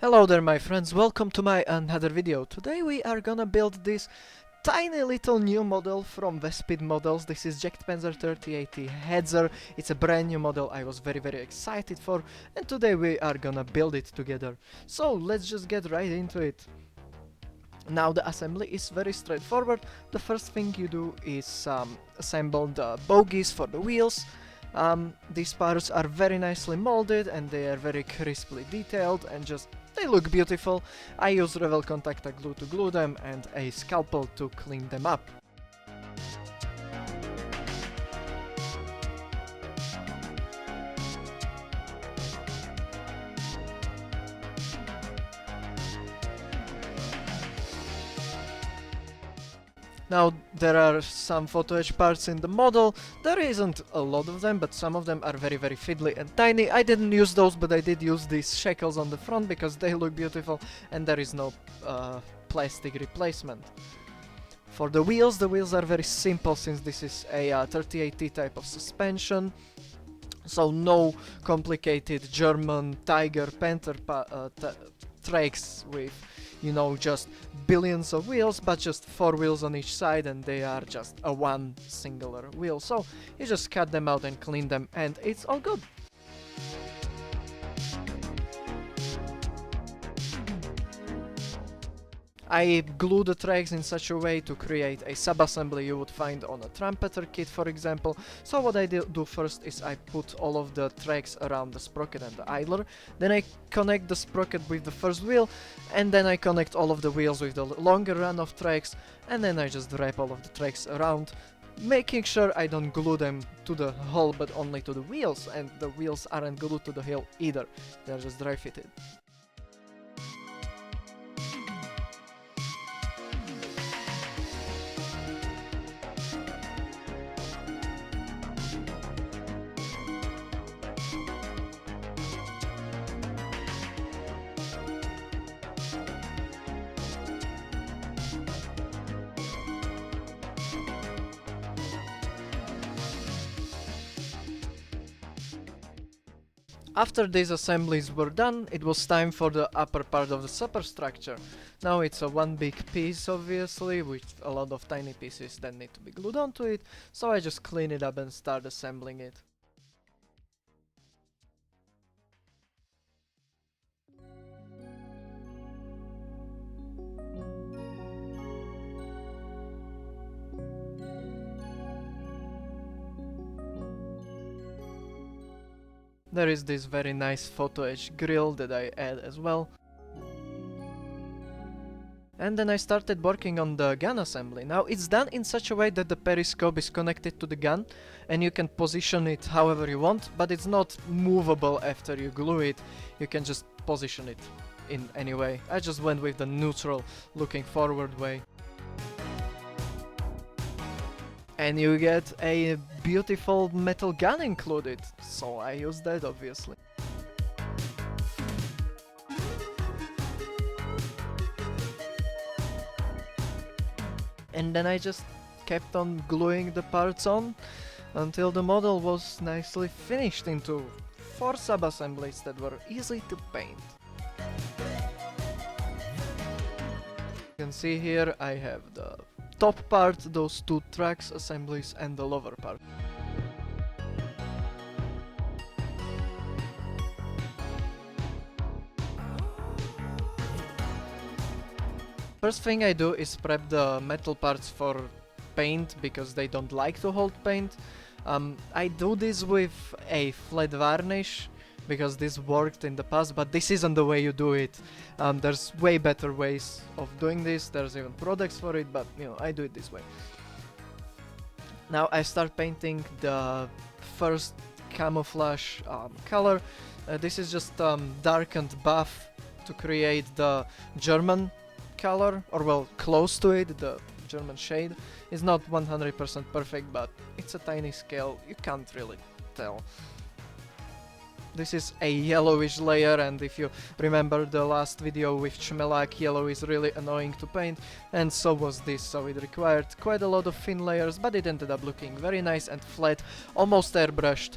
Hello there my friends, welcome to my another video. Today we are gonna build this tiny little new model from Vespid models. This is Jagdpanzer 3080 Hetzer. It's a brand new model I was very excited for, and today we are gonna build it together. So let's just get right into it. Now the assembly is very straightforward. The first thing you do is assemble the bogies for the wheels. These parts are very nicely molded and they are very crisply detailed and they look beautiful. I use Revel Contacta glue to glue them and a scalpel to clean them up. Now, there are some photo etch parts in the model. There isn't a lot of them, but some of them are very fiddly and tiny. I didn't use those, but I did use these shackles on the front because they look beautiful and there is no plastic replacement. For the wheels are very simple since this is a 3080 type of suspension. So no complicated German Tiger Panther tracks with, you know, just billions of wheels, but just 4 wheels on each side and they are just a one singular wheel. So you just cut them out and clean them and it's all good. I glue the tracks in such a way to create a sub-assembly you would find on a trumpeter kit, for example. So what I do first is I put all of the tracks around the sprocket and the idler, then I connect the sprocket with the first wheel, and then I connect all of the wheels with the longer run of tracks, and then I just wrap all of the tracks around, making sure I don't glue them to the hull but only to the wheels, and the wheels aren't glued to the hull either, they're just dry fitted. After these assemblies were done, it was time for the upper part of the superstructure. Now it's a one big piece, obviously, with a lot of tiny pieces that need to be glued onto it, so I just clean it up and start assembling it. There is this very nice photo etch grill that I add as well. And then I started working on the gun assembly. Now it's done in such a way that the periscope is connected to the gun and you can position it however you want, but it's not movable after you glue it. You can just position it in any way. I just went with the neutral looking forward way. And you get a beautiful metal gun included, so I use that obviously. And then I just kept on gluing the parts on until the model was nicely finished into 4 sub-assemblies that were easy to paint. You can see here I have the top part, those 2 tracks assemblies, and the lower part. First thing I do is prep the metal parts for paint because they don't like to hold paint. I do this with a flat varnish because this worked in the past, but this isn't the way you do it. There's way better ways of doing this, there's even products for it, but you know, I do it this way. Now I start painting the first camouflage color. This is just darkened buff to create the German color, or well, close to it, the German shade. It's not 100% perfect, but it's a tiny scale, you can't really tell. This is a yellowish layer, and if you remember the last video with Chmelak, yellow is really annoying to paint, and so was this, so it required quite a lot of thin layers, but it ended up looking very nice and flat, almost airbrushed.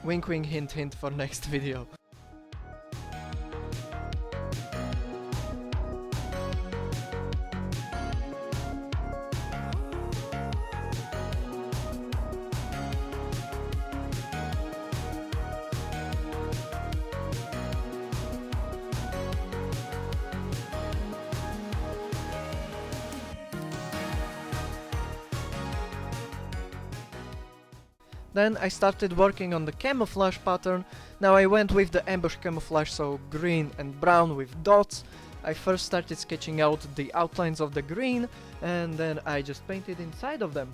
Wink wink hint hint for next video. Then I started working on the camouflage pattern. Now I went with the ambush camouflage, so green and brown with dots. I first started sketching out the outlines of the green, and then I just painted inside of them.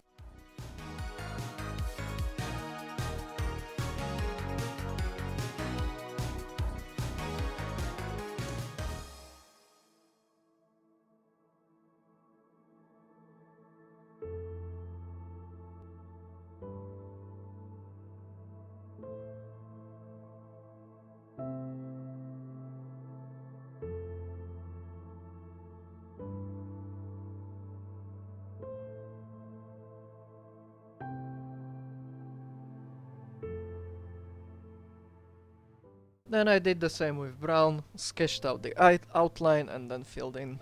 Then I did the same with brown, sketched out the outline and then filled in.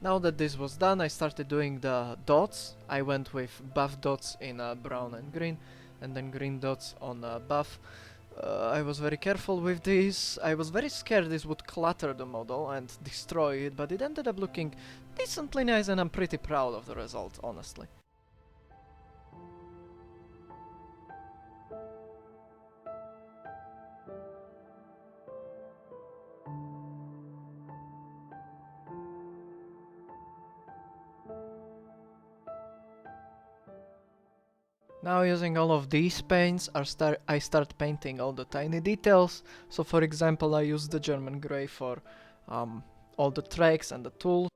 Now that this was done, I started doing the dots. I went with buff dots in brown and green, and then green dots on buff. I was very careful with this. I was very scared this would clutter the model and destroy it, but it ended up looking decently nice, and I'm pretty proud of the result, honestly. Now, using all of these paints, I start painting all the tiny details. So for example, I use the German grey for all the tracks and the tools.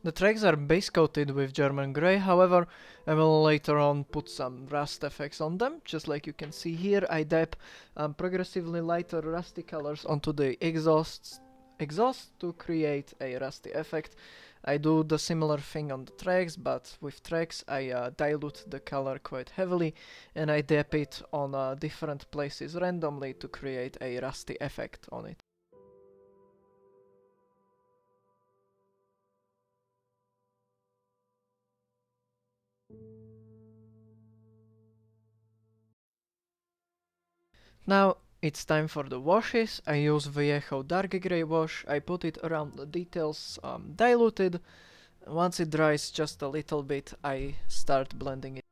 The tracks are base coated with German grey, however I will later on put some rust effects on them. Just like you can see here, I dab progressively lighter rusty colors onto the exhaust to create a rusty effect. I do the similar thing on the tracks, but with tracks I dilute the color quite heavily, and I dab it on different places randomly to create a rusty effect on it. Now it's time for the washes. I use Viejo dark grey wash. I put it around the details diluted. Once it dries just a little bit, I start blending it.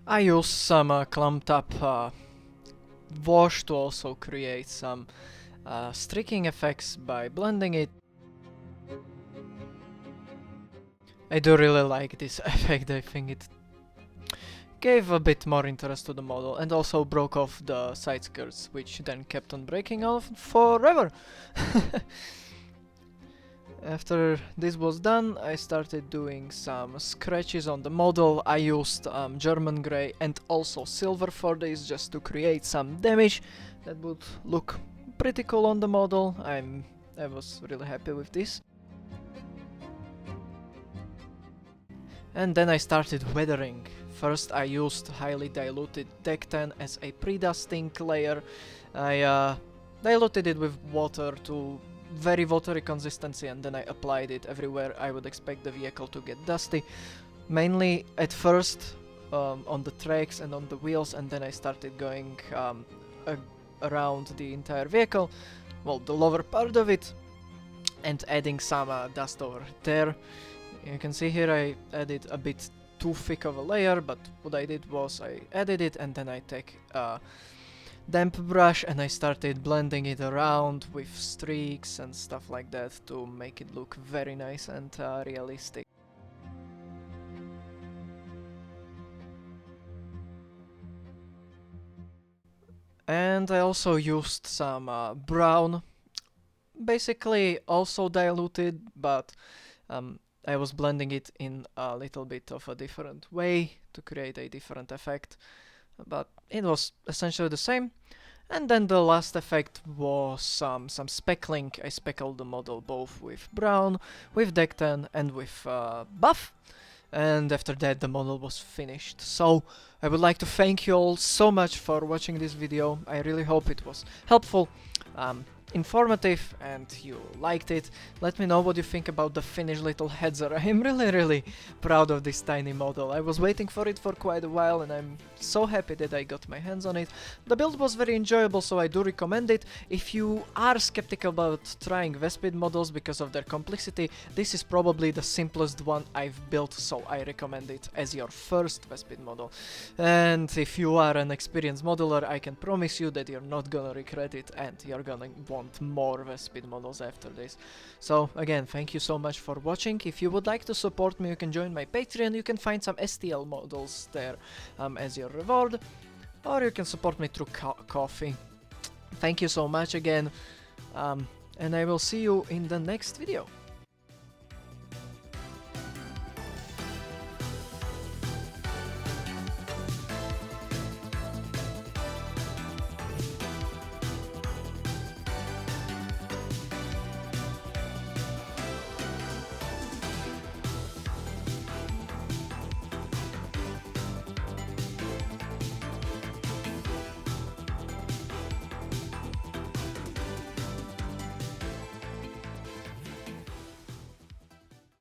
I use some clumped up wash to also create some streaking effects by blending it. I do really like this effect. I think it gave a bit more interest to the model, and also broke off the side skirts, which then kept on breaking off forever. After this was done, I started doing some scratches on the model. I used German grey and also silver for this, just to create some damage that would look pretty cool on the model. I was really happy with this. And then I started weathering. First I used highly diluted Deck 10 as a pre-dusting layer. I diluted it with water to very watery consistency, and then I applied it everywhere I would expect the vehicle to get dusty. Mainly at first on the tracks and on the wheels, and then I started going around the entire vehicle, well, the lower part of it, and adding some dust over there. You can see here I added a bit too thick of a layer, but what I did was I added it and then I take a damp brush and I started blending it around with streaks and stuff like that to make it look very nice and realistic. And I also used some brown, basically also diluted, but I was blending it in a little bit of a different way to create a different effect, but it was essentially the same. And then the last effect was some speckling. I speckled the model both with brown, with deck 10 and with buff. And after that the model was finished. So I would like to thank you all so much for watching this video. I really hope it was helpful, informative, and you liked it. Let me know what you think about the finished little Hetzer. I am really proud of this tiny model. I was waiting for it for quite a while and I'm so happy that I got my hands on it. The build was very enjoyable, so I do recommend it. If you are skeptical about trying Vespid models because of their complexity, this is probably the simplest one I've built, so I recommend it as your first Vespid model. And if you are an experienced modeler, I can promise you that you're not gonna regret it and you're gonna want more Vespid models after this. So again, thank you so much for watching. If you would like to support me, you can join my Patreon. You can find some STL models there as your reward, or you can support me through coffee. Thank you so much again, and I will see you in the next video.